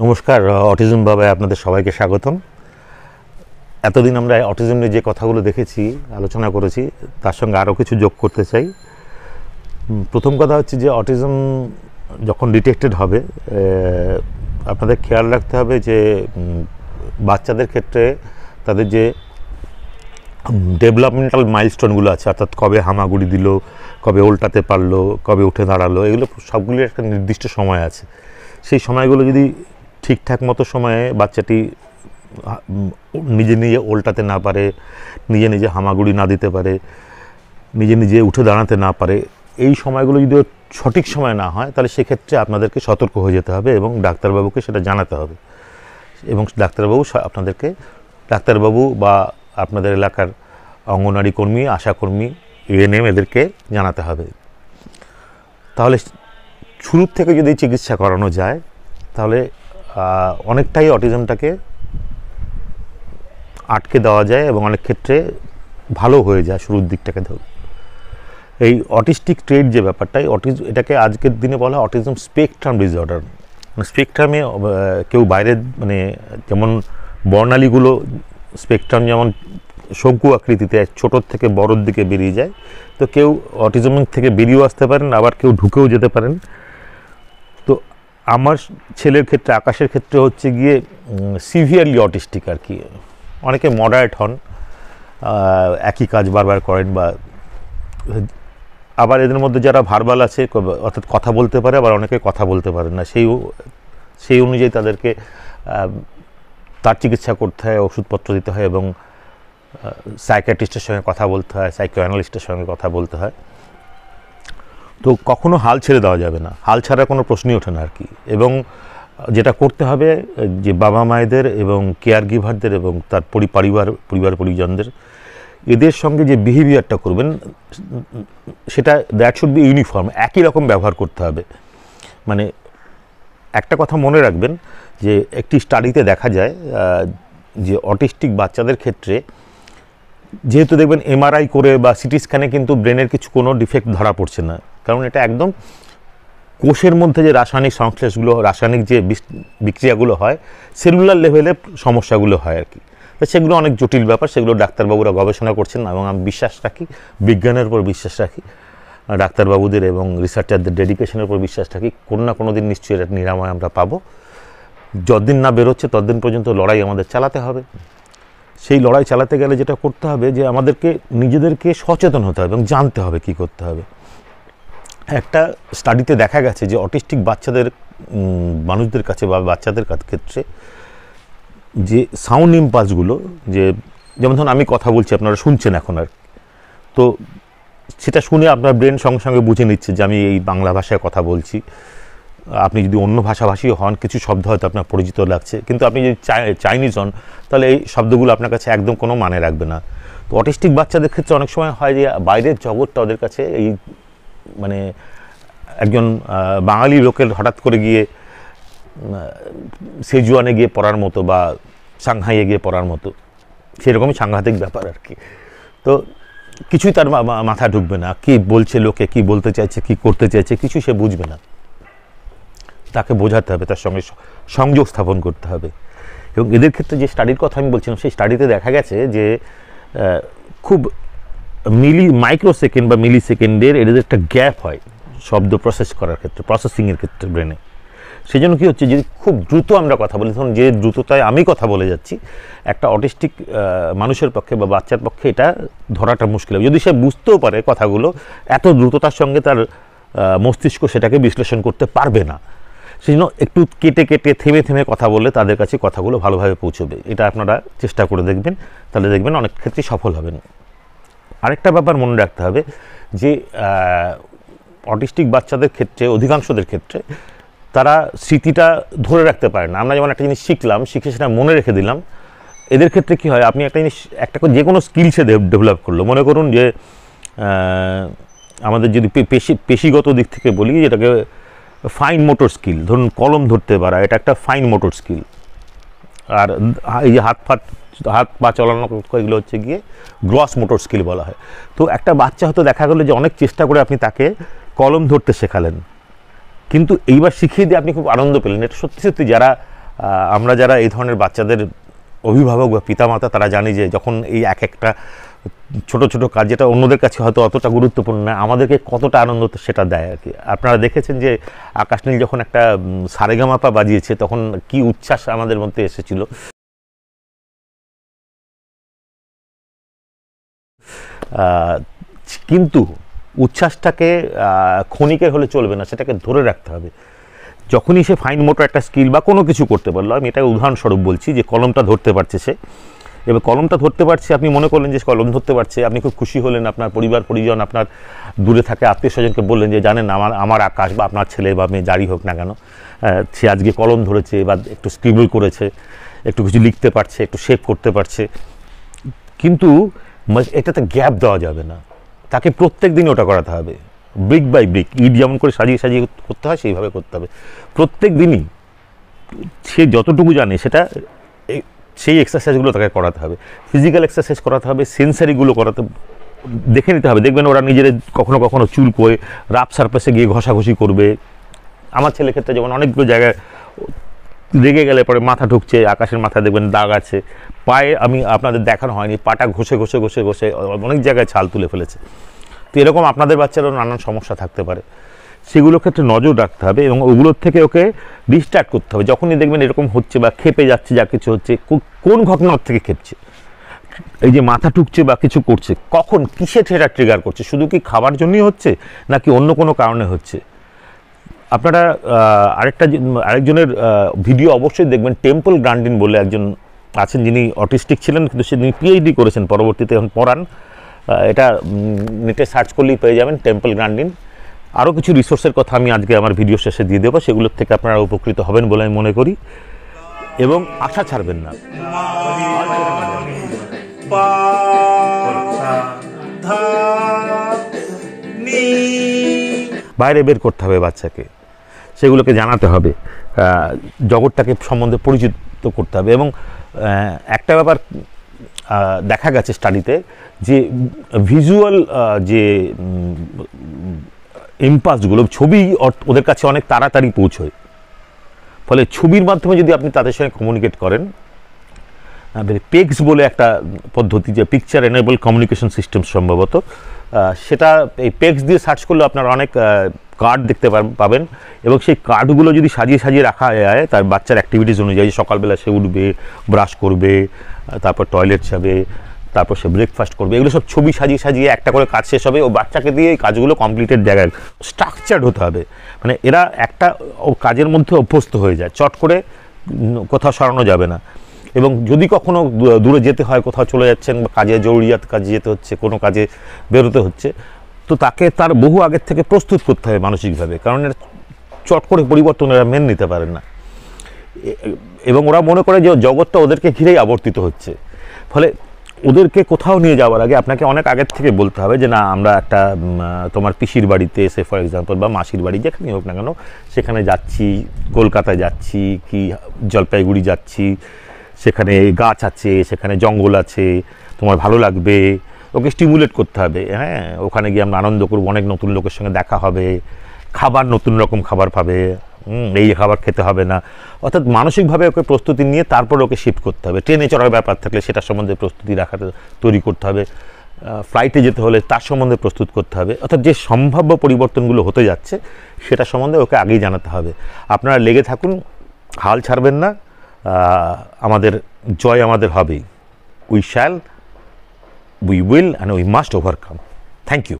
নমস্কার, অটিজম বাবায় আপনাদের সবাইকে স্বাগতম। এতদিন আমরা অটিজম নিয়ে যে কথাগুলো দেখেছি, আলোচনা করেছি, তার সঙ্গে আরও কিছু যোগ করতে চাই। প্রথম কথা হচ্ছে যে অটিজম যখন ডিটেক্টেড হবে, আপনাদের খেয়াল রাখতে হবে যে বাচ্চাদের ক্ষেত্রে তাদের যে ডেভেলপমেন্টাল মাইলস্টোনগুলো আছে, অর্থাৎ কবে হামাগুড়ি দিল, কবে উল্টাতে পারলো, কবে উঠে দাঁড়ালো, এগুলো সবগুলির একটা নির্দিষ্ট সময় আছে। সেই সময়গুলো যদি ঠিকঠাক মতো সময়ে বাচ্চাটি নিজে নিজে উল্টাতে না পারে, নিজে নিজে হামাগুড়ি না দিতে পারে, নিজে নিজে উঠে দাঁড়াতে না পারে, এই সময়গুলো যদি সঠিক সময় না হয়, তাহলে সেক্ষেত্রে আপনাদেরকে সতর্ক হয়ে যেতে হবে এবং ডাক্তারবাবুকে সেটা জানাতে হবে। এবং ডাক্তারবাবু বা আপনাদের এলাকার অঙ্গনওয়াড়ি কর্মী, আশাকর্মী, এএনএম এদেরকে জানাতে হবে। তাহলে শুরুর থেকে যদি চিকিৎসা করানো যায়, তাহলে অনেকটাই অটিজমটাকে আটকে দেওয়া যায় এবং অনেক ক্ষেত্রে ভালো হয়ে যায় শুরুর দিকটাকে ধরে। এই অটিস্টিক ট্রেট যে ব্যাপারটাই, এটাকে আজকের দিনে বলা হয় অটিজম স্পেকট্রাম ডিসঅর্ডার। স্পেকট্রামে কেউ বাইরে, যেমন বর্ণালীগুলো স্পেকট্রাম যেমন শঙ্কু আকৃতিতে ছোটোর থেকে বড়োর দিকে বেরিয়ে যায়, তো কেউ অটিজম থেকে বেরিয়েও আসতে পারেন, আবার কেউ ঢুকেও যেতে পারেন। তো আমার ছেলের ক্ষেত্রে, আকাশের ক্ষেত্রে হচ্ছে গিয়ে সিভিয়ারলি অটিস্টিক আর কি। অনেকে মডারেট হন, একই কাজ বারবার করেন, বা আবার এদের মধ্যে যারা ভার্বাল আছে, অর্থাৎ কথা বলতে পারে, আবার অনেকে কথা বলতে পারেন না। সেই অনুযায়ী তাদেরকে তার চিকিৎসা করতে হয়, ওষুধপত্র দিতে হয় এবং সাইকিয়াট্রিস্টের সঙ্গে কথা বলতে হয়, সাইকোঅ্যানালিস্টের সঙ্গে কথা বলতে হয়। তো কখনো হাল ছেড়ে দেওয়া যাবে না, হাল ছাড়ার কোনো প্রশ্নই ওঠে না আর কি। এবং যেটা করতে হবে যে বাবা মায়েদের এবং কেয়ার গিভারদের এবং তার পরিবার পরিজনদের, এদের সঙ্গে যে বিহেভিয়ারটা করবেন সেটা দ্যাট শুড বি ইউনিফর্ম, একই রকম ব্যবহার করতে হবে। একটা কথা মনে রাখবেন যে একটি স্টাডিতে দেখা যায় যে অটিস্টিক বাচ্চাদের ক্ষেত্রে, যেহেতু দেখবেন এমআরআই করে বা সিটি স্ক্যানে কিন্তু ব্রেনের কোনো ডিফেক্ট ধরা পড়ছে না, কারণ এটা একদম কোষের মধ্যে যে রাসায়নিক সংশ্লেষগুলো, রাসায়নিক যে বিক্রিয়াগুলো হয়, সেলুলার লেভেলে সমস্যাগুলো হয় আর কি। তো সেগুলো অনেক জটিল ব্যাপার, সেগুলো ডাক্তারবাবুরা গবেষণা করছেন এবং আমি বিশ্বাস রাখি, বিজ্ঞানের উপর বিশ্বাস রাখি, ডাক্তারবাবুদের এবং রিসার্চারদের ডেডিকেশনের উপর বিশ্বাস রাখি। কোনো না কোনো দিন নিশ্চয়ই এটা নিরাময় আমরা পাবো। যতদিন না বেরোচ্ছে ততদিন পর্যন্ত লড়াই আমাদের চালাতে হবে। সেই লড়াই চালাতে গেলে যেটা করতে হবে যে আমাদেরকে নিজেদেরকে সচেতন হতে হবে এবং জানতে হবে কী করতে হবে। একটা স্টাডিতে দেখা গেছে যে অটিস্টিক মানুষদের কাছে বা বাচ্চাদের ক্ষেত্রে যে সাউন্ড ইম্পালসগুলো, যেমন ধরুন আমি কথা বলছি, আপনারা শুনছেন এখন, আর তো সেটা শুনে আপনার ব্রেন সঙ্গে সঙ্গে বুঝে নিচ্ছে যে আমি এই বাংলা ভাষায় কথা বলছি। আপনি যদি অন্য ভাষাভাষী হন, কিছু শব্দ হয়তো আপনার পরিচিত লাগছে, কিন্তু আপনি যদি চাইনিজ হন, তাহলে এই শব্দগুলো আপনার কাছে একদম কোনো মানে রাখবে না। তো অটিস্টিক বাচ্চাদের ক্ষেত্রে অনেক সময় হয় যে বাইরের জগৎটা ওদের কাছে একজন বাঙালি লোকের হঠাৎ করে গিয়ে সেজুয়ানে গিয়ে পড়ার মতো বা সাংহাইয়ে গিয়ে পড়ার মতো, সেরকমই সাংঘাতিক ব্যাপার আর কি। তো কিছুই তার মাথা ঢুকবে না, কি বলছে লোকে, কি বলতে চাইছে, কি করতে চাইছে, কিছু সে বুঝবে না। তাকে বোঝাতে হবে, তার সঙ্গে সংযোগ স্থাপন করতে হবে। এবং এদের ক্ষেত্রে যে স্টাডির কথা আমি বলছিলাম, সেই স্টাডিতে দেখা গেছে যে খুব মাইক্রো সেকেন্ড বা মিলি সেকেন্ডের এদের একটা গ্যাপ হয় শব্দ প্রসেসিংয়ের ক্ষেত্রে ব্রেনে। সেই জন্য কী হচ্ছে, যদি খুব দ্রুত আমরা কথা বলি, ধরুন যে দ্রুততায় আমি কথা বলে যাচ্ছি, একটা অটিস্টিক মানুষের পক্ষে বা বাচ্চার পক্ষে এটা ধরাটা মুশকিল হবে। যদি সে বুঝতেও পারে কথাগুলো, এত দ্রুততার সঙ্গে তার মস্তিষ্ক সেটাকে বিশ্লেষণ করতে পারবে না। সেই জন্য একটু কেটে কেটে থেমে থেমে কথা বললে তাদের কাছে কথাগুলো ভালোভাবে পৌঁছবে। এটা আপনারা চেষ্টা করে দেখবেন, তাহলে দেখবেন অনেক ক্ষেত্রে সফল হবেন। আরেকটা ব্যাপার মনে রাখতে হবে যে অটিস্টিক বাচ্চাদের ক্ষেত্রে, অধিকাংশদের ক্ষেত্রে, তারা স্মৃতিটা ধরে রাখতে পারে না। আমরা যেমন একটা জিনিস শিখলাম, শিখে সেটা মনে রেখে দিলাম, এদের ক্ষেত্রে কী হয়, আপনি একটা জিনিস যে কোনো স্কিল সে ডেভেলপ করলো, মনে করুন যে আমাদের যদি পেশিগত দিক থেকে বলি, যেটাকে ফাইন মোটর স্কিল, ধরুন কলম ধরতে পারা, এটা একটা ফাইন মোটর স্কিল। আর এই যে হাত পা চালানো, এগুলো হচ্ছে গিয়ে গ্রস মোটর স্কিল বলা হয়। তো একটা বাচ্চা হয়তো দেখা গেলো যে অনেক চেষ্টা করে আপনি তাকে কলম ধরতে শেখালেন, কিন্তু এইবার শিখিয়ে দিয়ে আপনি খুব আনন্দ পেলেন। এটা সত্যি সত্যি যারা আমরা যারা এই ধরনের বাচ্চাদের অভিভাবক বা পিতামাতা তারা জানি যে যখন এই এক একটা ছোট ছোট কাজ যেটা অন্যদের কাছে হয়তো অতটা গুরুত্বপূর্ণ না, আমাদেরকে কতটা আনন্দ সেটা দেয় আর কি। আপনারা দেখেছেন যে আকাশ নীল যখন একটা সারেগামাপা বাজিয়েছে তখন কি উচ্ছ্বাস আমাদের মধ্যে এসেছিল। কিন্তু উচ্ছ্বাসটাকে ক্ষণিকের হলে চলবে না, সেটাকে ধরে রাখতে হবে। যখনই সে ফাইন মোটর একটা স্কিল বা কোনো কিছু করতে পারলো, আমি এটা উদাহরণস্বরূপ বলছি যে কলমটা ধরতে পারছে সে, এবার কলমটা ধরতে পারছে, আপনি মনে করলেন যে কলম ধরতে পারছে, আপনি খুব খুশি হলেন, আপনার পরিবার পরিজন আপনার দূরে থাকে আত্মীয় স্বজনকে বললেন যে জানেন আমার আকাশ বা আপনার ছেলে বা মেয়ে যারই হোক না কেন সে আজকে কলম ধরেছে বা একটু স্ক্রিবল করেছে, একটু কিছু লিখতে পারছে, একটু শেপ করতে পারছে। কিন্তু এটাতে গ্যাপ দেওয়া যাবে না, তাকে প্রত্যেক দিন ওটা করাতে হবে, ব্রিক বাই ব্রিক, ইট যেমন করে সাজিয়ে সাজিয়ে করতে হয় সেইভাবে করতে হবে প্রত্যেক দিনই। সে যতটুকু জানে সেটা সেই এক্সারসাইজগুলো তাকে করাতে হবে, ফিজিক্যাল এক্সারসাইজ করাতে হবে, সেন্সারিগুলো করাতে দেখে নিতে হবে। দেখবেন ওরা নিজেরা কখনো কখনো চুল করে রাফ সারফেসে গিয়ে ঘষাঘষি করবে। আমার ছেলের ক্ষেত্রে যেমন অনেকগুলো জায়গায় রেগে গেলে পরে মাথা ঢুকছে, আকাশের মাথায় দেখবেন দাগ আছে, পায়ে আমি আপনাদের দেখানো হয়নি, পাটা ঘষে ঘষে ঘষে ঘষে অনেক জায়গায় ছাল তুলে ফেলেছে। তো এরকম আপনাদের বাচ্চারও নানান সমস্যা থাকতে পারে, সেগুলোর ক্ষেত্রে নজর রাখতে হবে এবং ওগুলোর থেকে ওকে ডিস্ট্র্যাক্ট করতে হবে। যখনই দেখবেন এরকম হচ্ছে বা খেপে যাচ্ছে, যা কিছু হচ্ছে, কোন ঘটনার থেকে খেপছে, এই যে মাথা টুকছে বা কিছু করছে, কখন কিসে সেটা ট্রিগার করছে, শুধু কি খাবার জন্যই হচ্ছে নাকি অন্য কোনো কারণে হচ্ছে। আপনারা আরেকজনের ভিডিও অবশ্যই দেখবেন, টেম্পল গ্রান্ডিন বলে একজন আছেন যিনি অটিস্টিক ছিলেন, কিন্তু তিনি পিএইচডি করেছেন, পরবর্তীতে এখন পড়ান। এটা নেটে সার্চ করলেই পেয়ে যাবেন টেম্পল গ্রান্ডিন। আরও কিছু রিসোর্সের কথা আমি আজকে আমার ভিডিও শেষে দিয়ে দেবো, সেগুলোর থেকে আপনারা উপকৃত হবেন বলে আমি মনে করি, এবং আশা ছাড়বেন না। বাইরে বের করতে হবে বাচ্চাকে, সেগুলোকে জানাতে হবে, জগৎটাকে সম্বন্ধে পরিচিত করতে হবে। এবং একটা ব্যাপার দেখা গেছে স্টাডিতে যে ভিজুয়াল যে ইম্পালসগুলো, ছবি ওদের কাছে অনেক তাড়াতাড়ি পৌঁছয়, ফলে ছবির মাধ্যমে যদি আপনি তাদের সঙ্গে কমিউনিকেট করেন, পেক্স বলে একটা পদ্ধতি, যে পিকচার এনেবল কমিউনিকেশন সিস্টেম সম্ভবত, সেটা এই পেক্স দিয়ে সার্চ করলে আপনারা অনেক কার্ড দেখতে পাবেন, এবং সেই কার্ডগুলো যদি সাজিয়ে সাজিয়ে রাখা যায় তার বাচ্চার অ্যাক্টিভিটিস অনুযায়ী, সকালবেলা সে উঠবে, ব্রাশ করবে, তারপর টয়লেট যাবে, তারপর সে ব্রেকফাস্ট করবে, এগুলো সব ছবি সাজিয়ে সাজিয়ে একটা করে কাজ শেষ হবে, ও বাচ্চাকে দিয়ে এই কাজগুলো কমপ্লিটেড জায়গায় স্ট্রাকচার্ড হতে হবে, মানে এরা একটা ও কাজের মধ্যে অভ্যস্ত হয়ে যায়, চট করে কোথাও সরানো যাবে না। এবং যদি কখনো দূরে যেতে হয়, কোথাও চলে যাচ্ছেন বা কাজে জরুরিয়াত কাজে যেতে হচ্ছে, কোনো কাজে বেরোতে হচ্ছে, তো তাকে তার বহু আগের থেকে প্রস্তুত করতে হবে মানসিকভাবে, কারণ এর চট করে পরিবর্তন এরা মেনে নিতে পারেন না, এবং ওরা মনে করে যে জগৎটা ওদেরকে ঘিরেই আবর্তিত হচ্ছে। ফলে ওদেরকে কোথাও নিয়ে যাওয়ার আগে আপনাকে অনেক আগের থেকে বলতে হবে যে না, আমরা একটা তোমার পিসির বাড়িতে এসে ফর এক্সাম্পল, বা মাসির বাড়ি যেখানেই হোক না কেন, সেখানে যাচ্ছি, কলকাতায় যাচ্ছি কি জলপাইগুড়ি যাচ্ছি, সেখানে গাছ আছে, সেখানে জঙ্গল আছে, তোমার ভালো লাগবে, ওকে স্টিমুলেট করতে হবে। হ্যাঁ, ওখানে গিয়ে আমরা আনন্দ করবো, অনেক নতুন লোকের সঙ্গে দেখা হবে, খাবার নতুন রকম খাবার পাবে, এই খাবার খেতে হবে না, অর্থাৎ মানসিকভাবে ওকে প্রস্তুতি নিয়ে তারপর ওকে শিফট করতে হবে। ট্রেনে চড়ার ব্যাপার থাকলে সেটার সম্বন্ধে প্রস্তুতি তৈরি করতে হবে, ফ্লাইটে যেতে হলে তার সম্বন্ধে প্রস্তুত করতে হবে, অর্থাৎ যে সম্ভাব্য পরিবর্তনগুলো হতে যাচ্ছে সেটা সম্বন্ধে ওকে আগেই জানাতে হবে। আপনারা লেগে থাকুন, হাল ছাড়বেন না, আমাদের জয় আমাদের হবেই। We shall, we will and we must overcome. Thank you.